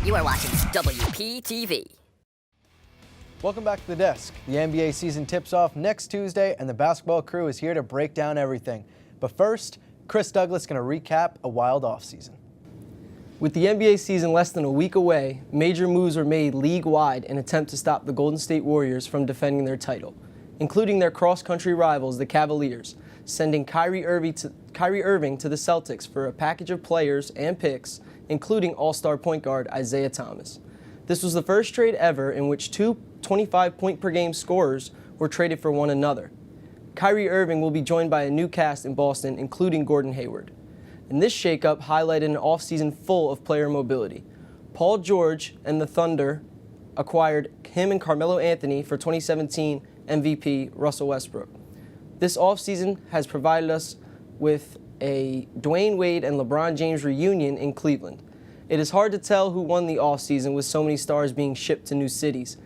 You are watching WP TV. Welcome back to the desk. The NBA season tips off next Tuesday, and the basketball crew is here to break down everything. But first, Chris Douglas is going to recap a wild offseason. With the NBA season less than a week away, major moves were made league-wide in an attempt to stop the Golden State Warriors from defending their title, including their cross-country rivals, the Cavaliers, sending Kyrie Irving to the Celtics for a package of players and picks, including all-star point guard Isaiah Thomas. This was the first trade ever in which two 25-point-per-game scorers were traded for one another. Kyrie Irving will be joined by a new cast in Boston, including Gordon Hayward. And this shakeup highlighted an offseason full of player mobility. Paul George and the Thunder acquired him and Carmelo Anthony for 2017 MVP Russell Westbrook. This offseason has provided us with a Dwayne Wade and LeBron James reunion in Cleveland. It is hard to tell who won the offseason with so many stars being shipped to new cities.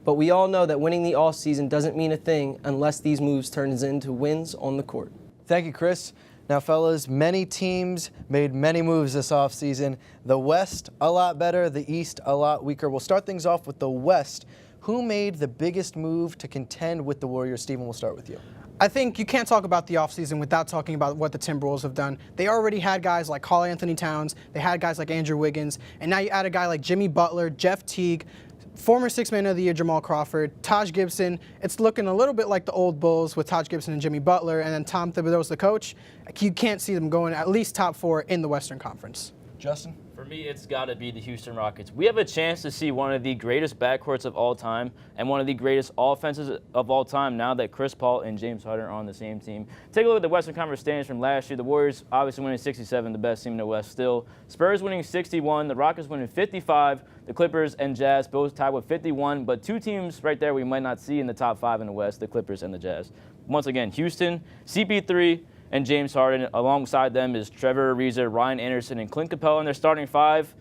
But we all know that winning the offseason doesn't mean a thing unless these moves turn into wins on the court. Thank you, Chris. Now, fellas, many teams made many moves this offseason. The West, a lot better. The East, a lot weaker. We'll start things off with the West. Who made the biggest move to contend with the Warriors? Stephen, we'll start with you. I think you can't talk about the offseason without talking about what the Timberwolves have done. They already had guys like Karl Anthony Towns. They had guys like Andrew Wiggins. And now you add a guy like Jimmy Butler, Jeff Teague, former Sixth Man of the Year Jamal Crawford, Taj Gibson. It's looking a little bit like the old Bulls with Taj Gibson and Jimmy Butler, and then Tom Thibodeau's the coach. You can't see them going at least top 4 in the Western Conference. Justin? For me, it's got to be the Houston Rockets. We have a chance to see one of the greatest backcourts of all time and one of the greatest offenses of all time now that Chris Paul and James Harden are on the same team. Take a look at the Western Conference standings from last year. The Warriors obviously winning 67, the best team in the West still. Spurs winning 61, the Rockets winning 55, the Clippers and Jazz both tied with 51, but two teams right there we might not see in the top 5 in the West, the Clippers and the Jazz. Once again, Houston, CP3, and James Harden. Alongside them is Trevor Ariza, Ryan Anderson, and Clint Capella in their starting 5.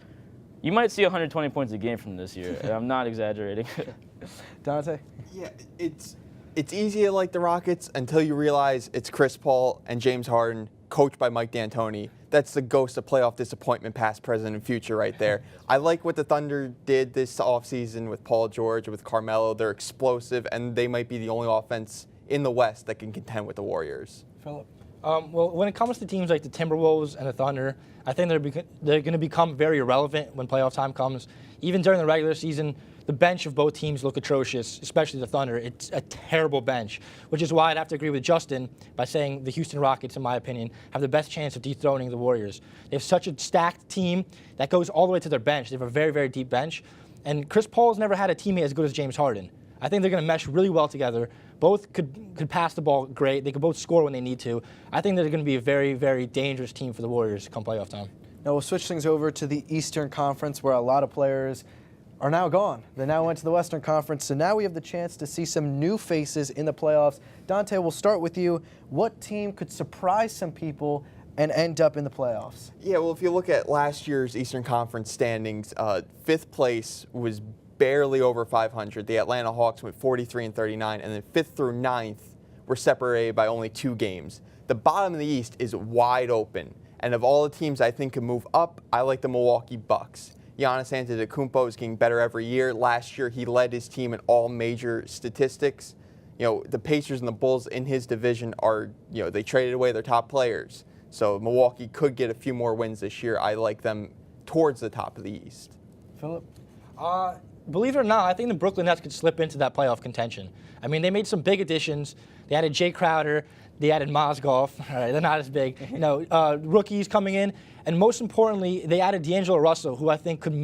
You might see 120 points a game from this year, and I'm not exaggerating. Dante? Yeah, it's easy to like the Rockets until you realize it's Chris Paul and James Harden, coached by Mike D'Antoni. That's the ghost of playoff disappointment, past, present, and future right there. I like what the Thunder did this offseason with Paul George, with Carmelo. They're explosive, and they might be the only offense in the West that can contend with the Warriors. Philip? Well, when it comes to teams like the Timberwolves and the Thunder, I think they're going to become very irrelevant when playoff time comes. Even during the regular season, the bench of both teams look atrocious, especially the Thunder. It's a terrible bench, which is why I'd have to agree with Justin by saying the Houston Rockets, in my opinion, have the best chance of dethroning the Warriors. They have such a stacked team that goes all the way to their bench. They have a very, very deep bench. And Chris Paul's never had a teammate as good as James Harden. I think they're going to mesh really well together. Both could pass the ball great. They could both score when they need to. I think they're going to be a very, very dangerous team for the Warriors come playoff time. Now we'll switch things over to the Eastern Conference, where a lot of players are now gone. They now went to the Western Conference, so now we have the chance to see some new faces in the playoffs. Dante, we'll start with you. What team could surprise some people and end up in the playoffs? Yeah, well, if you look at last year's Eastern Conference standings, 5th place was barely over 500. The Atlanta Hawks went 43-39, and then 5th through 9th were separated by only 2 games. The bottom of the East is wide open, and of all the teams I think can move up, I like the Milwaukee Bucks. Giannis Antetokounmpo is getting better every year. Last year, he led his team in all major statistics. You know, the Pacers and the Bulls in his division are, they traded away their top players. So Milwaukee could get a few more wins this year. I like them towards the top of the East. Philip? Believe it or not, I think the Brooklyn Nets could slip into that playoff contention. I mean, they made some big additions. They added Jay Crowder. They added Mozgov. All right, they're not as big. Rookies coming in. And most importantly, they added D'Angelo Russell, who I think could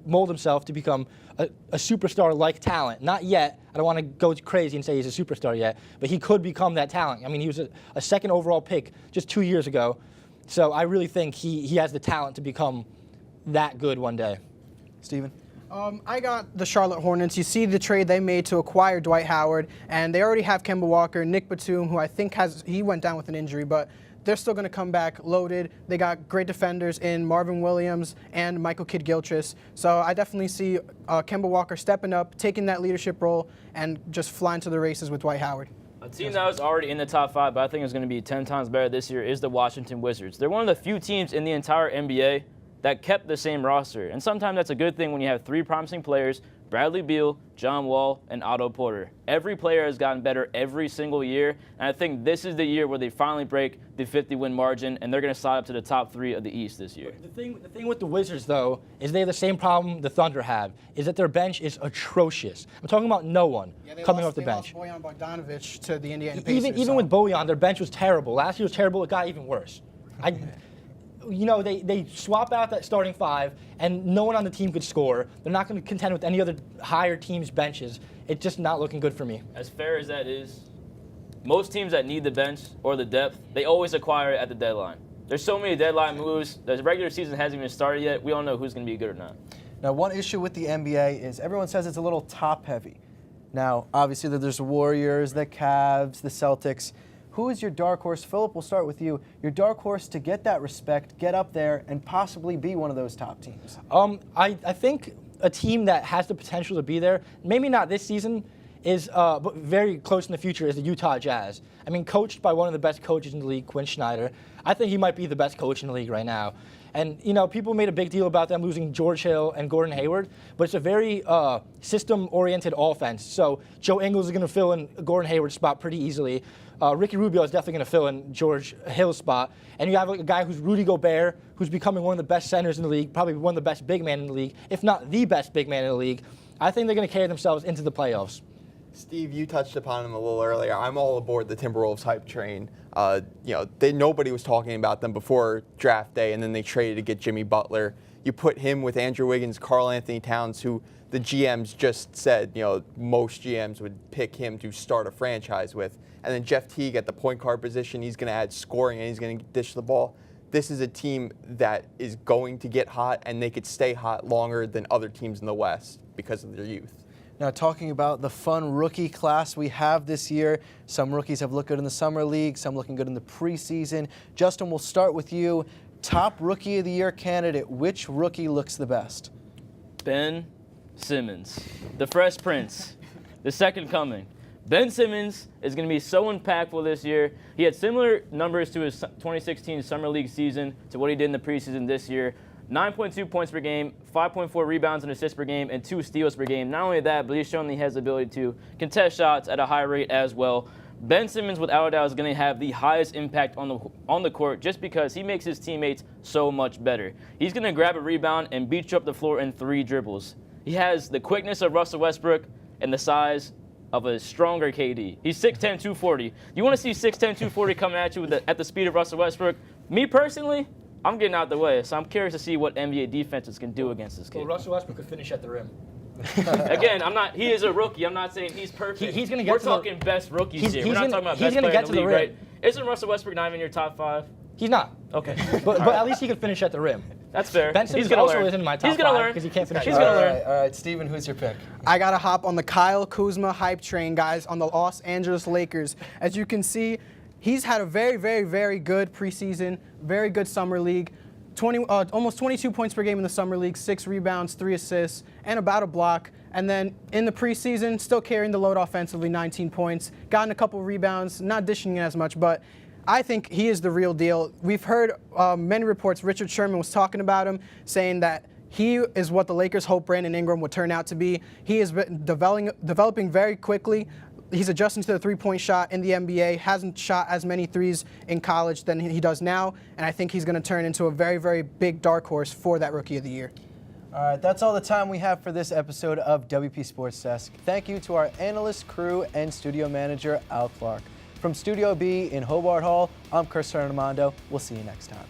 mold himself to become a superstar-like talent. Not yet. I don't want to go crazy and say he's a superstar yet, but he could become that talent. I mean, he was a second overall pick just 2 years ago. So I really think he has the talent to become that good one day. Stephen? I got the Charlotte Hornets. You see the trade they made to acquire Dwight Howard, and they already have Kemba Walker, Nick Batum, who I think he went down with an injury, but they're still going to come back loaded. They got great defenders in Marvin Williams and Michael Kidd-Gilchrist. So I definitely see Kemba Walker stepping up, taking that leadership role, and just flying to the races with Dwight Howard. A team that was already in the top 5, but I think is going to be 10 times better this year is the Washington Wizards. They're one of the few teams in the entire NBA that kept the same roster. And sometimes that's a good thing when you have 3 promising players, Bradley Beal, John Wall, and Otto Porter. Every player has gotten better every single year, and I think this is the year where they finally break the 50-win margin, and they're going to slide up to the top 3 of the East this year. The thing with the Wizards, though, is they have the same problem the Thunder have, is that their bench is atrocious. I'm talking about no one coming off the bench. They lost Bojan Bogdanovic to the Indiana Pacers. Even with Bojan, their bench was terrible. Last year was terrible. It got even worse. They swap out that starting 5, and no one on the team could score. They're not going to contend with any other higher team's benches. It's just not looking good for me. As fair as that is, most teams that need the bench or the depth, they always acquire it at the deadline. There's so many deadline moves. The regular season hasn't even started yet. We don't know who's going to be good or not. Now, one issue with the NBA is everyone says it's a little top-heavy. Now, obviously, there's the Warriors, the Cavs, the Celtics. Who is your dark horse? Filip, we'll start with you. Your dark horse to get that respect, get up there, and possibly be one of those top teams. I think a team that has the potential to be there, maybe not this season, but very close in the future, is the Utah Jazz. I mean, coached by one of the best coaches in the league, Quinn Snyder. I think he might be the best coach in the league right now. And, people made a big deal about them losing George Hill and Gordon Hayward, but it's a very system-oriented offense. So Joe Ingles is going to fill in Gordon Hayward's spot pretty easily. Ricky Rubio is definitely going to fill in George Hill's spot. And you have a guy who's Rudy Gobert, who's becoming one of the best centers in the league, probably one of the best big men in the league, if not the best big man in the league. I think they're going to carry themselves into the playoffs. Steve, you touched upon him a little earlier. I'm all aboard the Timberwolves hype train. Nobody was talking about them before draft day, and then they traded to get Jimmy Butler. You put him with Andrew Wiggins, Karl Anthony Towns, who the GMs just said, most GMs would pick him to start a franchise with. And then Jeff Teague at the point guard position, he's going to add scoring and he's going to dish the ball. This is a team that is going to get hot, and they could stay hot longer than other teams in the West because of their youth. Now, talking about the fun rookie class we have this year, some rookies have looked good in the summer league, some looking good in the preseason. Justin, we'll start with you. Top Rookie of the Year candidate, which rookie looks the best? Ben Simmons, the Fresh Prince, the second coming. Ben Simmons is going to be so impactful this year. He had similar numbers to his 2016 Summer League season to what he did in the preseason this year. 9.2 points per game, 5.4 rebounds and assists per game, and 2 steals per game. Not only that, but he's shown that he has the ability to contest shots at a high rate as well. Ben Simmons, without a doubt, is going to have the highest impact on the court just because he makes his teammates so much better. He's going to grab a rebound and beat you up the floor in 3 dribbles. He has the quickness of Russell Westbrook and the size of a stronger KD. He's 6'10", 240. You want to see 6'10", 240 coming at you at the speed of Russell Westbrook? Me personally, I'm getting out the way, so I'm curious to see what NBA defenses can do against this kid. Well, Russell Westbrook could finish at the rim. Again, he is a rookie. I'm not saying he's perfect. He's going to get We're talking best rookies here. We're not talking about he's best gonna player get in to the the league, rim. right? Isn't Russell Westbrook not even in your top 5? He's not. Okay. But at least he could finish at the rim. That's fair. Ben Simmons He's gonna also learn. isn't in my top He's gonna 5 learn because he can't finish. He's at the gonna rim. learn. All right, Steven, who's your pick? I got to hop on the Kyle Kuzma hype train, guys, on the Los Angeles Lakers. As you can see, he's had a very, very, very good preseason, very good summer league. Almost 22 points per game in the summer league, 6 rebounds, 3 assists, and about a block. And then in the preseason, still carrying the load offensively, 19 points, gotten a couple rebounds, not dishing it as much, but I think he is the real deal. We've heard many reports. Richard Sherman was talking about him, saying that he is what the Lakers hope Brandon Ingram would turn out to be. He is developing very quickly. He's adjusting to the three-point shot in the NBA, hasn't shot as many threes in college than he does now, and I think he's going to turn into a very, very big dark horse for that Rookie of the Year. All right, that's all the time we have for this episode of WP Sports Desk. Thank you to our analyst, crew, and studio manager, Al Clark. From Studio B in Hobart Hall, I'm Turner-Demondo. We'll see you next time.